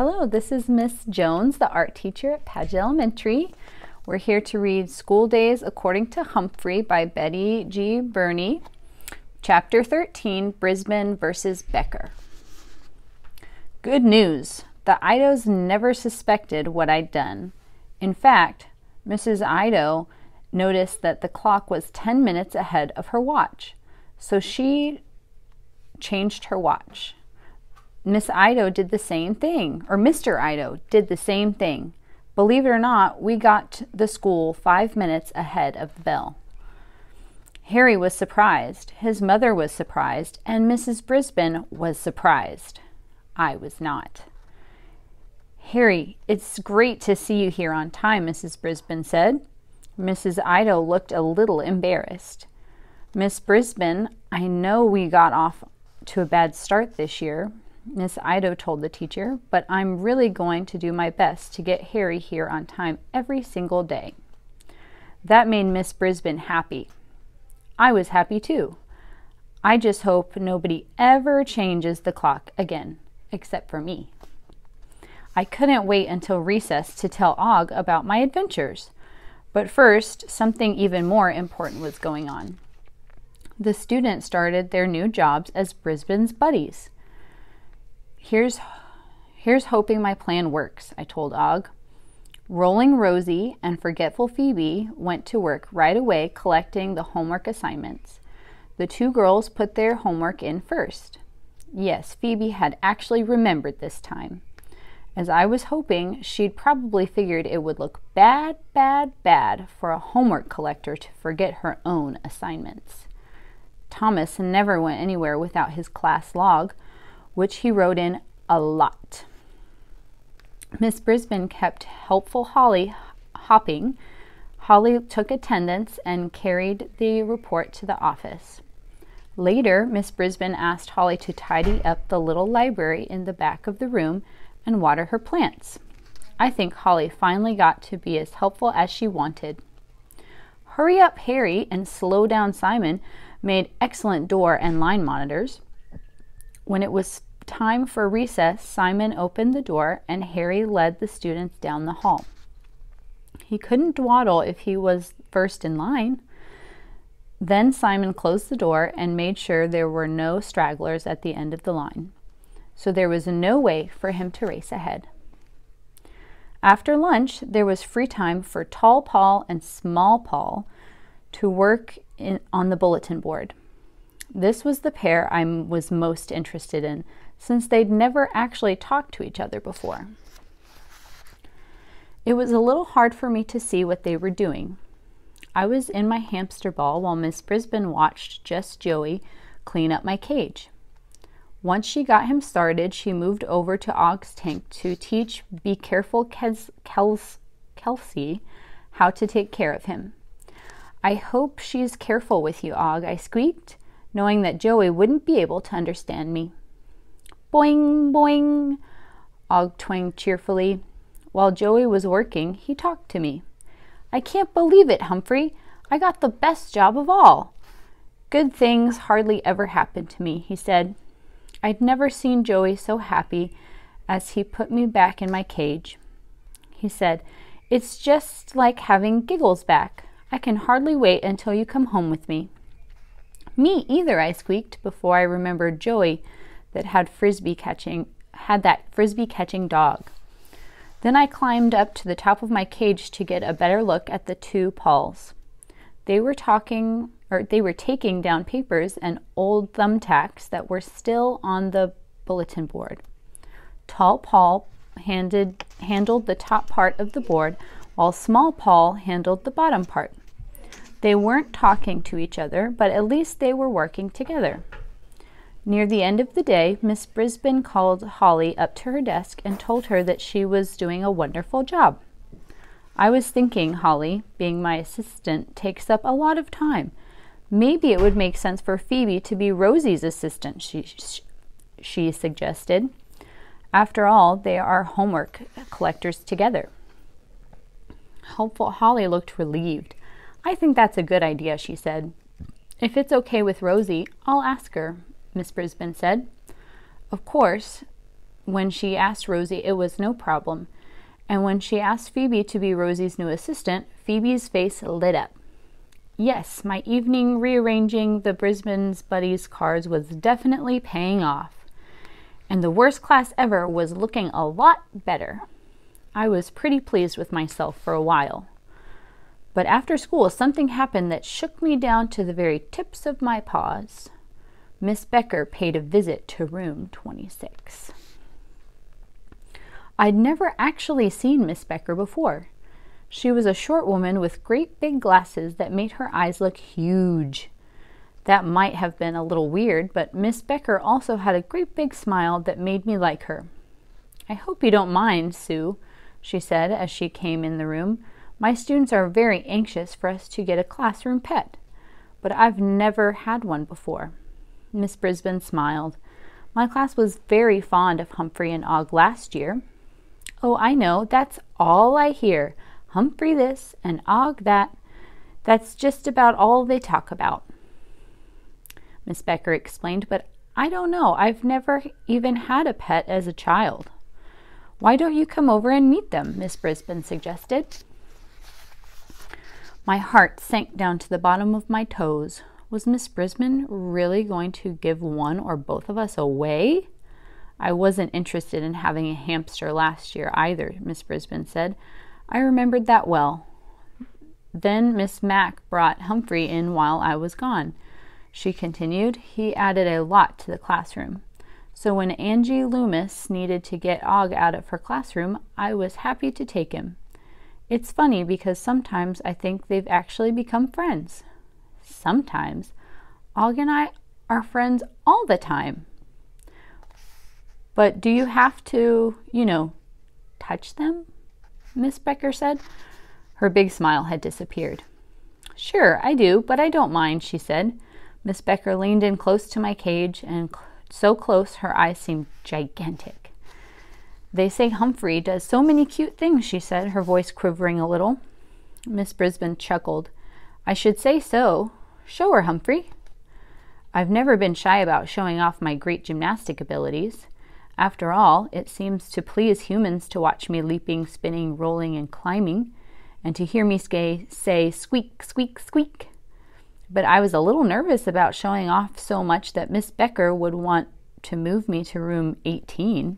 Hello, this is Miss Jones, the art teacher at Paget Elementary. We're here to read School Days According to Humphrey by Betty G. Birney, Chapter 13, Brisbane versus Becker. Good news! The Idos never suspected what I'd done. In fact, Mrs. Ido noticed that the clock was 10 minutes ahead of her watch, so she changed her watch. Miss Ido did the same thing, or Mr. Ido did the same thing. Believe it or not, we got to the school 5 minutes ahead of the bell. Harry was surprised, his mother was surprised, and Mrs. Brisbane was surprised. I was not. Harry, it's great to see you here on time, Mrs. Brisbane said. Mrs. Ido looked a little embarrassed. Miss Brisbane, I know we got off to a bad start this year, Miss Ido told the teacher, but I'm really going to do my best to get Harry here on time every single day. That made Miss Brisbane happy. I was happy too. I just hope nobody ever changes the clock again, except for me. I couldn't wait until recess to tell Og about my adventures. But first, something even more important was going on. The students started their new jobs as Brisbane's buddies. Here's hoping my plan works, I told Og. Rolling Rosie and Forgetful Phoebe went to work right away collecting the homework assignments. The two girls put their homework in first. Yes, Phoebe had actually remembered this time. As I was hoping, she'd probably figured it would look bad for a homework collector to forget her own assignments. Thomas never went anywhere without his class log, which he wrote in a lot. Miss Brisbane kept helpful Holly hopping. Holly took attendance and carried the report to the office. Later, Miss Brisbane asked Holly to tidy up the little library in the back of the room and water her plants. I think Holly finally got to be as helpful as she wanted. Hurry up, Harry, and slow down, Simon made excellent door and line monitors. When it was time for recess, Simon opened the door and Harry led the students down the hall. He couldn't dawdle if he was first in line. Then Simon closed the door and made sure there were no stragglers at the end of the line, so there was no way for him to race ahead. After lunch, there was free time for Tall Paul and Small Paul to work on the bulletin board. This was the pair I was most interested in, since they'd never actually talked to each other before. It was a little hard for me to see what they were doing. I was in my hamster ball while Miss Brisbane watched Just Joey clean up my cage. Once she got him started, she moved over to Og's tank to teach Be Careful Kelsey how to take care of him. I hope she's careful with you, Og, I squeaked, knowing that Joey wouldn't be able to understand me. Boing, boing, Og twanged cheerfully. While Joey was working, he talked to me. I can't believe it, Humphrey. I got the best job of all. Good things hardly ever happen to me, he said. I'd never seen Joey so happy as he put me back in my cage. He said, it's just like having Giggles back. I can hardly wait until you come home with me. Me either, I squeaked before I remembered Joey that had that frisbee catching dog. Then I climbed up to the top of my cage to get a better look at the two Pauls. They were taking down papers and old thumbtacks that were still on the bulletin board. Tall Paul handled the top part of the board, while Small Paul handled the bottom part. They weren't talking to each other, but at least they were working together. Near the end of the day, Miss Brisbane called Holly up to her desk and told her that she was doing a wonderful job. I was thinking, Holly, being my assistant, takes up a lot of time. Maybe it would make sense for Phoebe to be Rosie's assistant, she suggested. After all, they are homework collectors together. Hopeful Holly looked relieved. I think that's a good idea, she said. If it's okay with Rosie, I'll ask her, Miss Brisbane said. Of course, When she asked Rosie, it was no problem. And when she asked Phoebe to be Rosie's new assistant, Phoebe's face lit up. Yes, my evening rearranging the Brisbane's buddies' cards was definitely paying off. And the worst class ever was looking a lot better. I was pretty pleased with myself for a while. But after school, something happened that shook me down to the very tips of my paws. Miss Becker paid a visit to room 26. I'd never actually seen Miss Becker before. She was a short woman with great big glasses that made her eyes look huge. That might have been a little weird, but Miss Becker also had a great big smile that made me like her. I hope you don't mind, Sue, she said as she came in the room. My students are very anxious for us to get a classroom pet, but I've never had one before. Miss Brisbane smiled. My class was very fond of Humphrey and Og last year. Oh, I know, that's all I hear. Humphrey this and Og that. That's just about all they talk about. Miss Becker explained, but I don't know. I've never even had a pet as a child. Why don't you come over and meet them? Miss Brisbane suggested. My heart sank down to the bottom of my toes. Was Miss Brisbane really going to give one or both of us away? I wasn't interested in having a hamster last year either, Miss Brisbane said. I remembered that well. Then Miss Mack brought Humphrey in while I was gone. She continued. He added a lot to the classroom. So when Angie Loomis needed to get Og out of her classroom, I was happy to take him. It's funny because sometimes I think they've actually become friends. Sometimes. Og and I are friends all the time. But do you have to, touch them? Miss Becker said. Her big smile had disappeared. Sure, I do, but I don't mind, she said. Miss Becker leaned in close to my cage, and so close her eyes seemed gigantic. They say Humphrey does so many cute things, she said, her voice quivering a little. Miss Brisbane chuckled. I should say so. Show her, Humphrey. I've never been shy about showing off my great gymnastic abilities. After all, it seems to please humans to watch me leaping, spinning, rolling, and climbing, and to hear me say squeak, squeak, squeak. But I was a little nervous about showing off so much that Miss Becker would want to move me to room 18,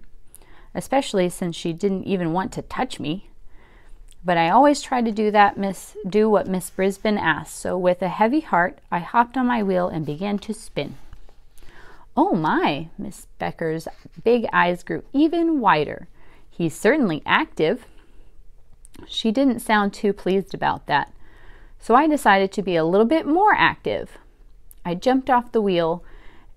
especially since she didn't even want to touch me. But I always try to do what Miss Brisbane asked, so with a heavy heart, I hopped on my wheel and began to spin. Oh my, Miss Becker's big eyes grew even wider. He's certainly active. She didn't sound too pleased about that, so I decided to be a little bit more active. I jumped off the wheel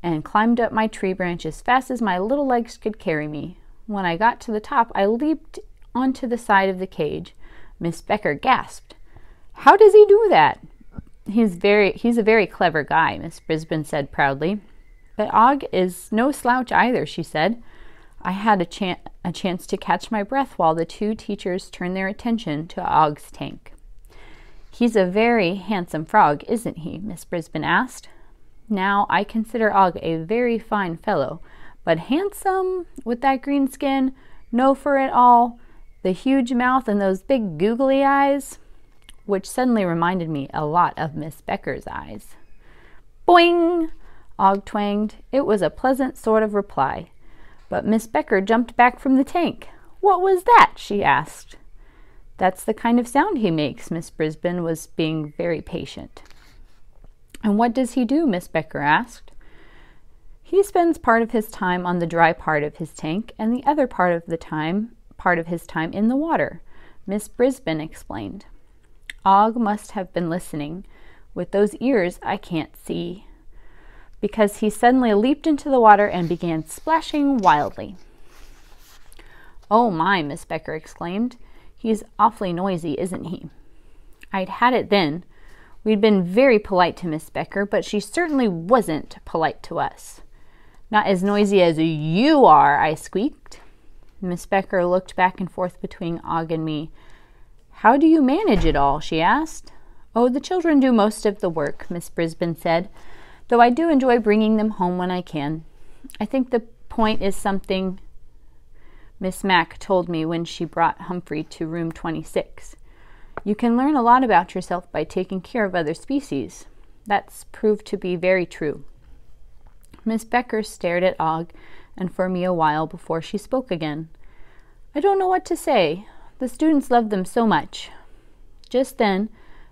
and climbed up my tree branch as fast as my little legs could carry me. When I got to the top, I leaped onto the side of the cage. Miss Becker gasped. How does he do that? He's a very clever guy, Miss Brisbane said proudly. But Og is no slouch either, she said. I had a chance to catch my breath while the two teachers turned their attention to Og's tank. He's a very handsome frog, isn't he? Miss Brisbane asked. Now, I consider Og a very fine fellow, but handsome with that green skin, no fur at all, the huge mouth and those big googly eyes, which suddenly reminded me a lot of Miss Becker's eyes. Boing! Og twanged. It was a pleasant sort of reply. But Miss Becker jumped back from the tank. What was that? She asked. That's the kind of sound he makes. Miss Brisbane was being very patient. And what does he do? Miss Becker asked. He spends part of his time on the dry part of his tank and the other part of his time in the water, Miss Brisbane explained. Og must have been listening with those ears I can't see, because he suddenly leaped into the water and began splashing wildly. Oh my, Miss Becker exclaimed. He's awfully noisy, isn't he? I'd had it then. We'd been very polite to Miss Becker, but she certainly wasn't polite to us. Not as noisy as you are, I squeaked. Miss Becker looked back and forth between Og and me. How do you manage it all? She asked. Oh, the children do most of the work, Miss Brisbane said, though I do enjoy bringing them home when I can. I think the point is something Miss Mack told me when she brought Humphrey to room 26. You can learn a lot about yourself by taking care of other species. That's proved to be very true. Miss Becker stared at Og and for me a while before she spoke again. I don't know what to say. The students love them so much. Just then,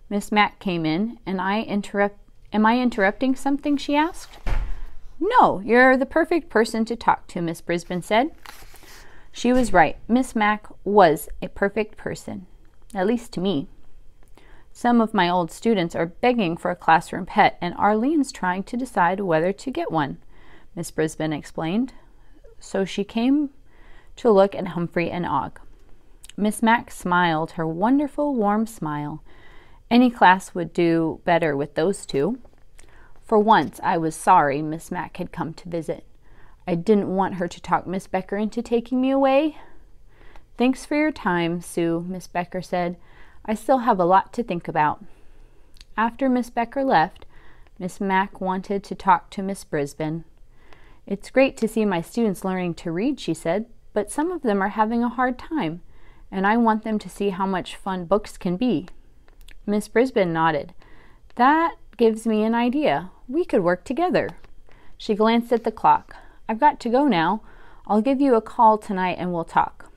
Miss Mack came in, and Am I interrupting something? She asked. No, you're the perfect person to talk to, Miss Brisbane said. She was right. Miss Mack was a perfect person, at least to me. Some of my old students are begging for a classroom pet, and Arlene's trying to decide whether to get one, Miss Brisbane explained. So she came to look at Humphrey and Og. Miss Mack smiled her wonderful, warm smile. Any class would do better with those two. For once, I was sorry Miss Mack had come to visit. I didn't want her to talk Miss Becker into taking me away. Thanks for your time, Sue, Miss Becker said. I still have a lot to think about. After Miss Becker left, Miss Mack wanted to talk to Miss Brisbane. It's great to see my students learning to read, she said, but some of them are having a hard time, and I want them to see how much fun books can be. Miss Brisbane nodded. That gives me an idea. We could work together. She glanced at the clock. I've got to go now. I'll give you a call tonight and we'll talk.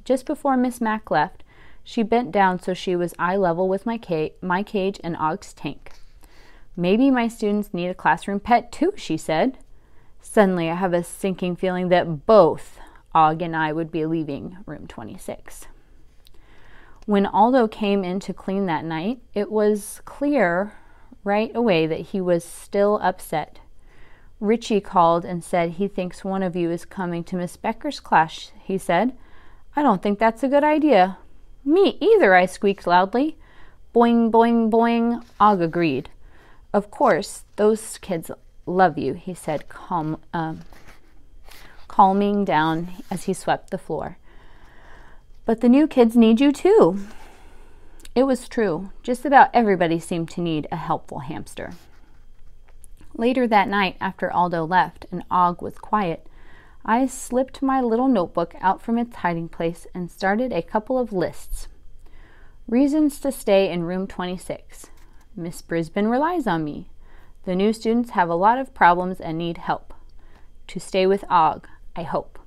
Just before Miss Mack left, she bent down so she was eye level with my cage and Og's tank. Maybe my students need a classroom pet too, she said. Suddenly I have a sinking feeling that both Og and I would be leaving room 26. When Aldo came in to clean that night, it was clear right away that he was still upset. Richie called and said he thinks one of you is coming to Miss Becker's class, he said. I don't think that's a good idea. Me either, I squeaked loudly. Boing, boing, boing, Og agreed. Of course, those kids love you, he said, calming down as he swept the floor. But the new kids need you too. It was true. Just about everybody seemed to need a helpful hamster. Later that night, after Aldo left and Og was quiet, I slipped my little notebook out from its hiding place and started a couple of lists. Reasons to stay in room 26. Miss Brisbane relies on me. The new students have a lot of problems and need help. To stay with Og, I hope.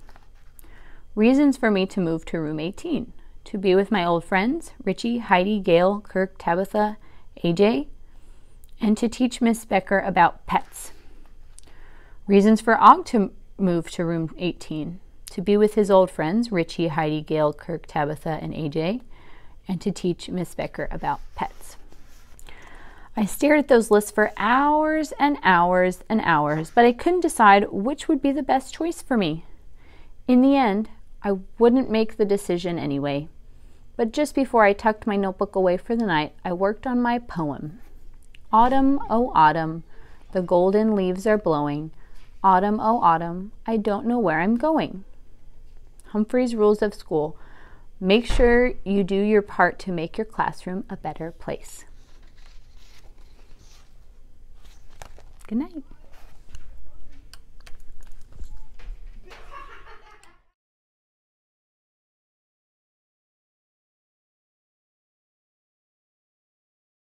Reasons for me to move to room 18. To be with my old friends, Richie, Heidi, Gail, Kirk, Tabitha, AJ, and to teach Miss Becker about pets. Reasons for Og to move to room 18. To be with his old friends, Richie, Heidi, Gail, Kirk, Tabitha, and AJ, and to teach Miss Becker about pets. I stared at those lists for hours and hours and hours, but I couldn't decide which would be the best choice for me. In the end, I wouldn't make the decision anyway. But just before I tucked my notebook away for the night, I worked on my poem. Autumn, oh autumn, the golden leaves are blowing. Autumn, oh autumn, I don't know where I'm going. Humphrey's Rules of School. Make sure you do your part to make your classroom a better place. Good night.